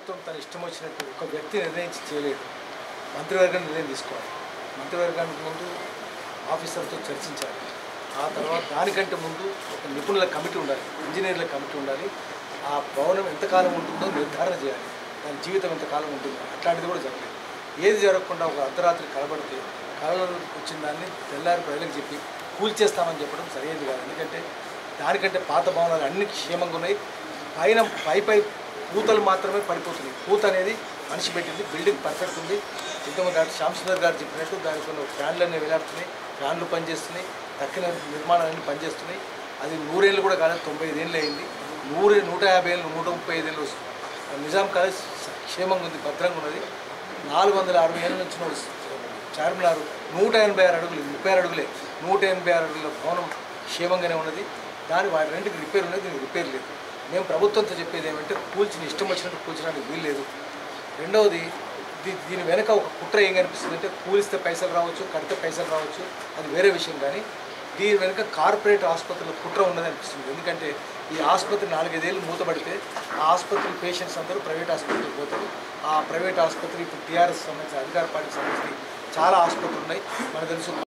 ప్రభుత్వం తన ఇష్టం వచ్చినట్టు ఒక వ్యక్తి నిర్ణయించి చేయలేదు. మంత్రివర్గం నిర్ణయం తీసుకోవాలి. మంత్రివర్గానికి ముందు ఆఫీసర్తో చర్చించాలి. ఆ తర్వాత దానికంటే ముందు ఒక నిపుణుల కమిటీ ఉండాలి, ఇంజనీర్ల కమిటీ ఉండాలి. ఆ భవనం ఎంతకాలం ఉంటుందో నిర్ధారణ చేయాలి, దాని జీవితం ఎంతకాలం ఉంటుందో. అట్లాంటిది కూడా జరగలేదు. ఏది జరగకుండా ఒక అర్ధరాత్రి కలబడితే కళలో వచ్చిన దాన్ని తెల్లారి ప్రజలకు చెప్పి కూల్చేస్తామని చెప్పడం సరైనది కాదు. ఎందుకంటే దానికంటే పాత భవనాలు అన్ని క్షేమంగా ఉన్నాయి. పై పూతలు మాత్రమే పడిపోతున్నాయి. పూత అనేది మనిషి పెట్టింది. బిల్డింగ్ పర్ఫెక్ట్ ఉంది. ఇంతకుముందు డాక్టర్ శ్యామసుందర్ గారు చెప్పినట్టు దానికి కొన్ని ఫ్యాన్లన్నీ వేలాడుతున్నాయి, ఫ్యాన్లు పనిచేస్తున్నాయి, తక్కిన నిర్మాణాలన్నీ పనిచేస్తున్నాయి. అది 100 ఏళ్ళు కూడా కాలేదు, 95 ఏళ్ళు అయింది. 150 ఏళ్ళు, 135 ఏళ్ళు నిజాం కాలేజ్ క్షేమంగా ఉంది, భద్రంగా ఉన్నది. 460 ఏళ్ళ నుంచి చార్మినార్ 186 అడుగులు, 36 అడుగులే, 186 అడుగుల భవనం క్షేమంగానే ఉన్నది. వాటి రెండుకి రిపేర్ ఉన్నది, దీనికి రిపేర్ లేదు. మేము ప్రభుత్వంతో చెప్పేది ఏమంటే కూల్చిన ఇష్టం వచ్చినట్టు కూల్చడానికి వీలు లేదు. రెండవది, దీని వెనక ఒక కుట్ర ఏం కనిపిస్తుంది అంటే కూలిస్తే పైసలు రావచ్చు, కడితే పైసలు రావచ్చు, అది వేరే విషయం. కానీ దీని వెనుక కార్పొరేట్ ఆసుపత్రుల కుట్ర ఉన్నది అనిపిస్తుంది. ఎందుకంటే ఈ ఆసుపత్రి 4-5 ఏళ్ళు మూతపడితే ఆ ఆసుపత్రి పేషెంట్స్ అందరూ ప్రైవేట్ ఆసుపత్రికి పోతారు. ఆ ప్రైవేట్ ఆసుపత్రి ఇప్పుడు టీఆర్ఎస్ సంబంధించిన అధికార పార్టీకి సంబంధించి చాలా ఆసుపత్రులు ఉన్నాయి. మనకు తెలుసు